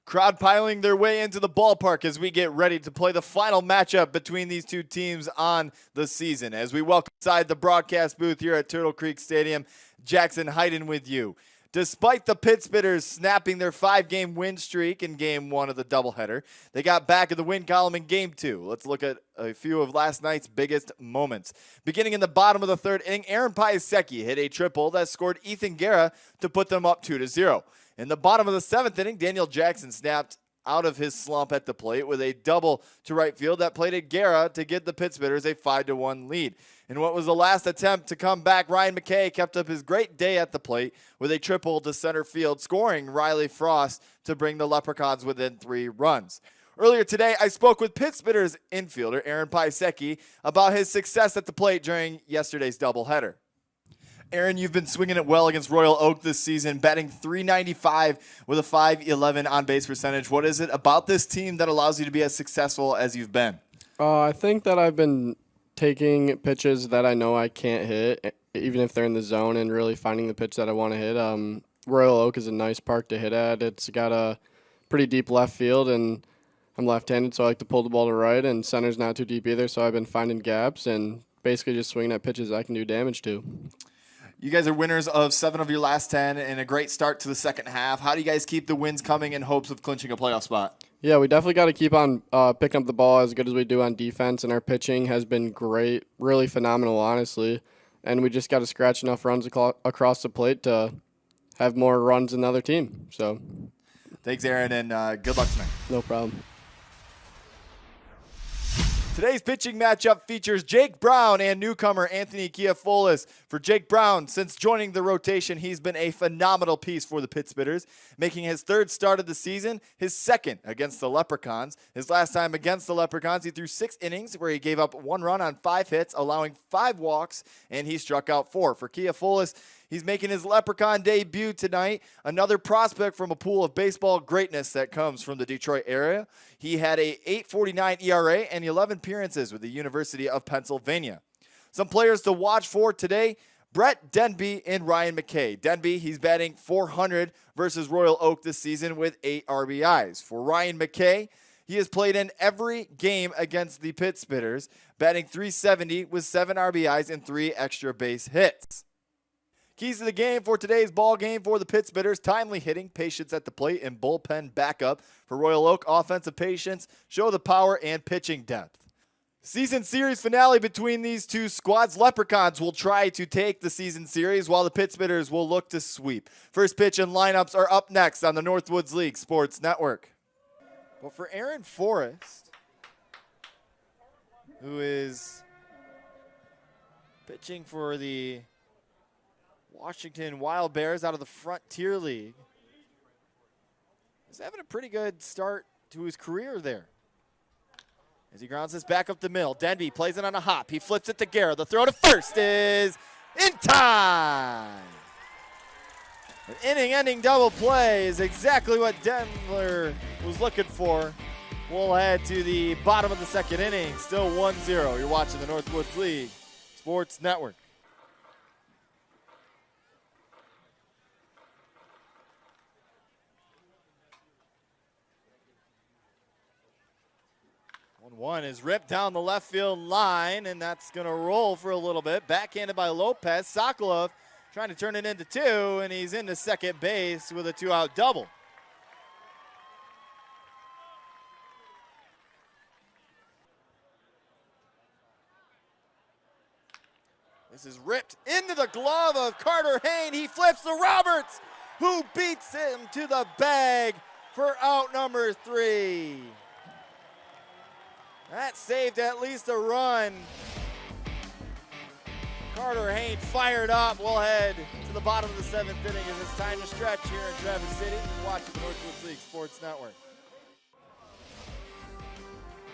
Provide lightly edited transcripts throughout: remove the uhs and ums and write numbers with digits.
Crowd piling their way into the ballpark as we get ready to play the final matchup between these two teams on the season. As we welcome inside the broadcast booth here at Turtle Creek Stadium, Jackson Hayden with you. Despite the Pittsbitters snapping their 5-game win streak in Game 1 of the doubleheader, they got back in the win column in Game 2. Let's look at a few of last night's biggest moments. Beginning in the bottom of the third inning, Aaron Piasecki hit a triple that scored Ethan Guerra to put them up 2-0. In the bottom of the 7th inning, Daniel Jackson snapped out of his slump at the plate with a double to right field that plated Guerra to give the Pittsbitters a 5-1 lead. In what was the last attempt to come back, Ryan McKay kept up his great day at the plate with a triple to center field, scoring Riley Frost to bring the Leprechauns within 3 runs. Earlier today, I spoke with Pittsbitters infielder Aaron Piasecki about his success at the plate during yesterday's doubleheader. Aaron, you've been swinging it well against Royal Oak this season, batting .395 with a .511 on-base percentage. What is it about this team that allows you to be as successful as you've been? I think that I've been taking pitches that I know I can't hit, even if they're in the zone, and really finding the pitch that I want to hit. Royal Oak is a nice park to hit at. It's got a pretty deep left field, and I'm left-handed, so I like to pull the ball to right, and center's not too deep either, so I've been finding gaps and basically just swinging at pitches I can do damage to. You guys are winners of 7 of your last 10 and a great start to the second half. How do you guys keep the wins coming in hopes of clinching a playoff spot? Yeah, we definitely got to keep on picking up the ball as good as we do on defense, and our pitching has been great, really phenomenal, honestly. And we just got to scratch enough runs across the plate to have more runs than the other team. So, thanks, Aaron, and good luck tonight. No problem. Today's pitching matchup features Jake Brown and newcomer Anthony Kiafolis. For Jake Brown, since joining the rotation, he's been a phenomenal piece for the Pittsbitters, making his 3rd start of the season, his 2nd against the Leprechauns. His last time against the Leprechauns, he threw 6 innings where he gave up 1 run on 5 hits, allowing 5 walks, and he struck out 4. For Kiafolis, he's making his Leprechaun debut tonight, another prospect from a pool of baseball greatness that comes from the Detroit area. He had a .849 ERA and 11 appearances with the University of Pennsylvania. Some players to watch for today, Brett Denby and Ryan McKay. Denby, he's batting .400 versus Royal Oak this season with 8 RBIs. For Ryan McKay, he has played in every game against the Pittsbitters, batting .370 with 7 RBIs and 3 extra base hits. Keys to the game for today's ball game for the Pittsbitters: timely hitting, patience at the plate, and bullpen backup. For Royal Oak, offensive patience, show the power, and pitching depth. Season series finale between these two squads. Leprechauns will try to take the season series, while the Pittsbitters will look to sweep. First pitch and lineups are up next on the Northwoods League Sports Network. Well, for Aaron Forrest, who is pitching for the Washington Wild Bears out of the Frontier League, he's having a pretty good start to his career there. As he grounds this back up the middle, Denby plays it on a hop. He flips it to Guerra. The throw to first is in time. An inning-ending double play is exactly what Denver was looking for. We'll head to the bottom of the 2nd inning. Still 1-0. You're watching the Northwoods League Sports Network. One is ripped down the left field line, and that's going to roll for a little bit. Backhanded by Lopez. Sokolov trying to turn it into 2, and he's into second base with a 2-out double. This is ripped into the glove of Carter Hayne. He flips to Roberts, who beats him to the bag for out number 3. That saved at least a run. Carter Hayne fired up. We'll head to the bottom of the 7th inning as it's time to stretch here in Traverse City. You're watching the Northwoods League Sports Network.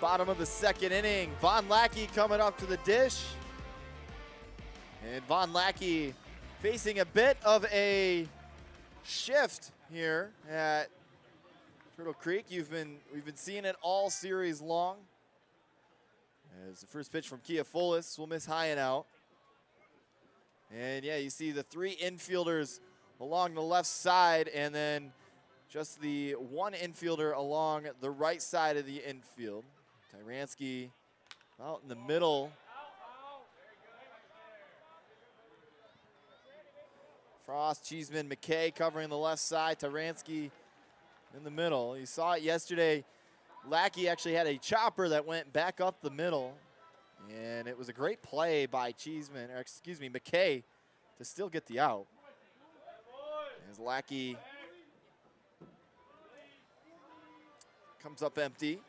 Bottom of the 2nd inning. Von Lackey coming up to the dish. And Von Lackey facing a bit of a shift here at Turtle Creek. We've been seeing it all series long. As the first pitch from Kiafolis will miss high and out. And yeah, you see the 3 infielders along the left side, and then just the one infielder along the right side of the infield. Tyranski out in the middle. Frost, Cheeseman, McKay covering the left side. Tyranski in the middle. You saw it yesterday. Lackey actually had a chopper that went back up the middle. And it was a great play by McKay to still get the out. As Lackey comes up empty.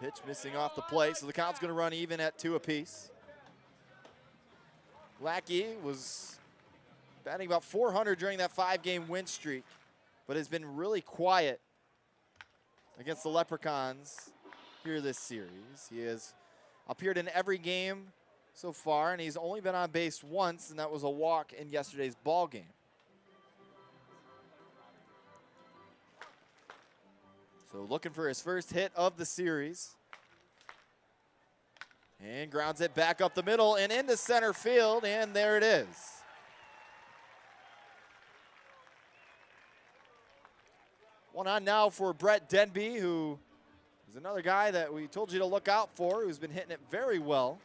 Pitch missing off the plate, so the count's going to run even at 2 apiece. Lackey was batting about 400 during that 5-game win streak, but has been really quiet against the Leprechauns here this series. He has appeared in every game so far, and he's only been on base once, and that was a walk in yesterday's ball game. So looking for his first hit of the series. And grounds it back up the middle and into center field, and there it is. One on now for Brett Denby, who is another guy that we told you to look out for, who's been hitting it very well.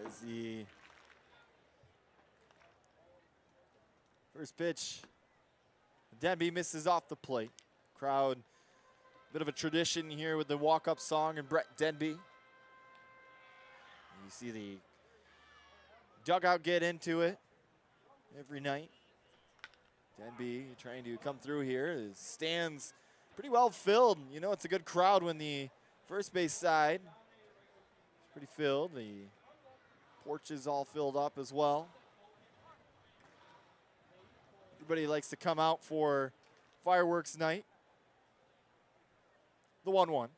As the first pitch, Denby misses off the plate. Crowd, bit of a tradition here with the walk-up song and Brett Denby. You see the dugout get into it every night. Denby trying to come through here. His stands pretty well filled. You know it's a good crowd when the first base side is pretty filled. The porch is all filled up as well. Everybody likes to come out for fireworks night. The 1-1.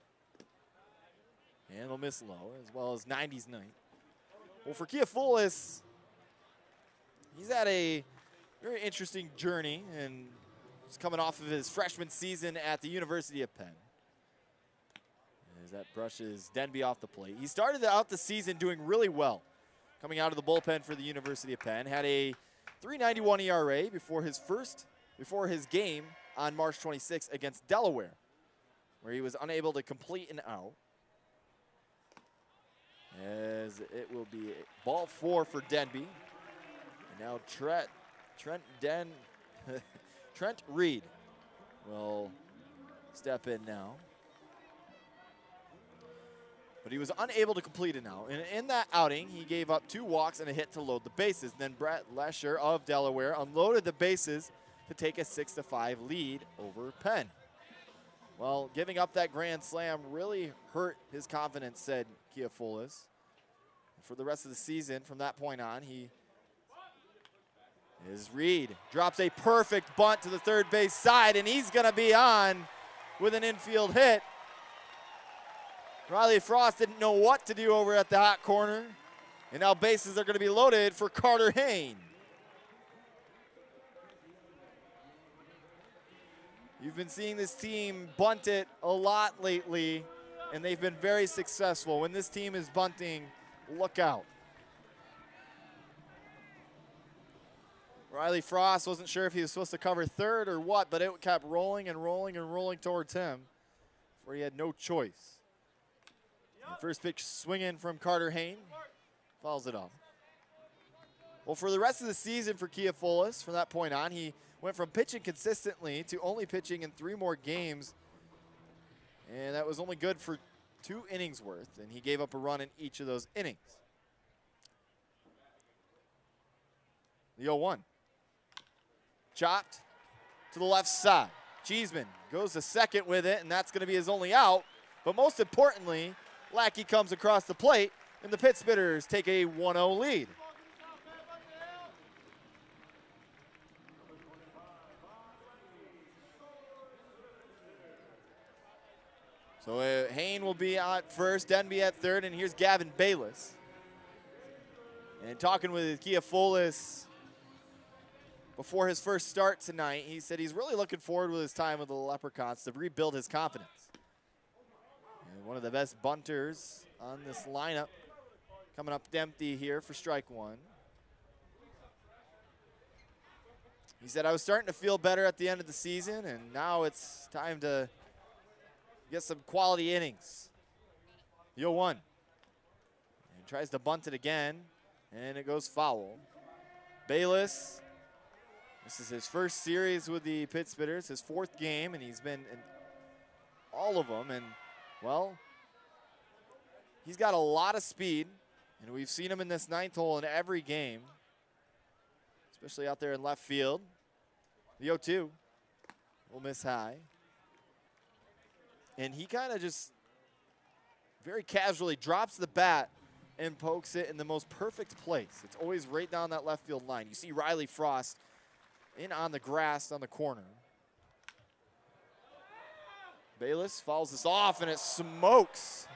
And it'll miss low, as well as 90s night. Well, for Kiafoulis, he's had a very interesting journey, and he's coming off of his freshman season at the University of Penn. As that brushes Denby off the plate. He started out the season doing really well, coming out of the bullpen for the University of Penn. Had a 3.91 ERA before his game on March 26th against Delaware, where he was unable to complete an out. As it will be ball 4 for Denby. And now Trent Reed will step in now. But he was unable to complete it now. And in that outing, he gave up 2 walks and a hit to load the bases. And then Brett Lesher of Delaware unloaded the bases to take a 6-5 lead over Penn. Well, giving up that grand slam really hurt his confidence, said Kiafoulis. For the rest of the season, from that point on, Reed drops a perfect bunt to the third base side, and he's going to be on with an infield hit. Riley Frost didn't know what to do over at the hot corner, and now bases are going to be loaded for Carter Hayne. You've been seeing this team bunt it a lot lately, and they've been very successful. When this team is bunting, look out. Riley Frost wasn't sure if he was supposed to cover third or what, but it kept rolling and rolling and rolling towards him, where he had no choice. The first pitch swinging from Carter Hayne, fouls it off. Well, for the rest of the season for Kiafoulis, from that point on, he went from pitching consistently to only pitching in 3 more games, and that was only good for 2 innings worth, and he gave up a run in each of those innings. The 0-1. Chopped to the left side. Cheeseman goes to second with it, and that's going to be his only out. But most importantly, Lackey comes across the plate, and the Pit Spitters take a 1-0 lead. So Hayne will be at first, Denby at third, and here's Gavin Bayless. And talking with Kiafolis before his first start tonight, he said he's really looking forward with his time with the Leprechauns to rebuild his confidence. And one of the best bunters on this lineup coming up empty here for strike one. He said, I was starting to feel better at the end of the season, and now it's time to get some quality innings. The 0-1. And tries to bunt it again, and it goes foul. Bayless, this is his first series with the Pit Spitters, his fourth game, and he's been in all of them. And, well, he's got a lot of speed, and we've seen him in this ninth hole in every game, especially out there in left field. The 0-2 will miss high. And he kind of just very casually drops the bat and pokes it in the most perfect place. It's always right down that left field line. You see Riley Frost in on the grass on the corner. Bayless fouls this off, and it smokes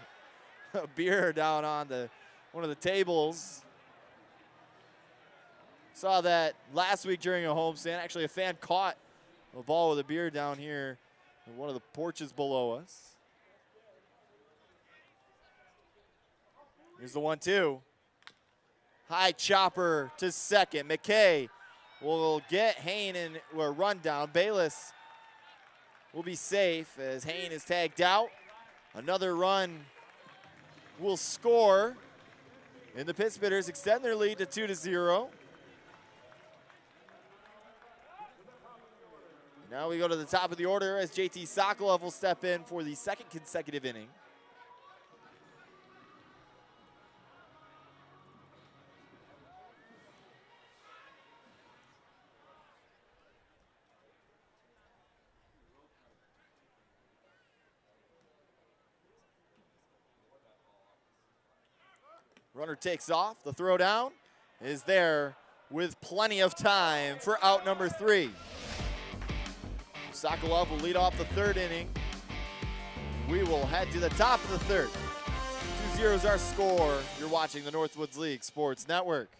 a beer down on one of the tables. Saw that last week during a homestand. Actually, a fan caught a ball with a beer down here in one of the porches below us. Here's the 1-2. High chopper to second. McKay will get Hain in a rundown. Bayless will be safe as Hain is tagged out. Another run will score, and the Pit Spitters extend their lead to 2-0. Now we go to the top of the order as JT Sokolov will step in for the second consecutive inning. Runner takes off. The throw down is there with plenty of time for out number 3. Sokolov will lead off the third inning. We will head to the top of the third. 2-0 is our score. You're watching the Northwoods League Sports Network.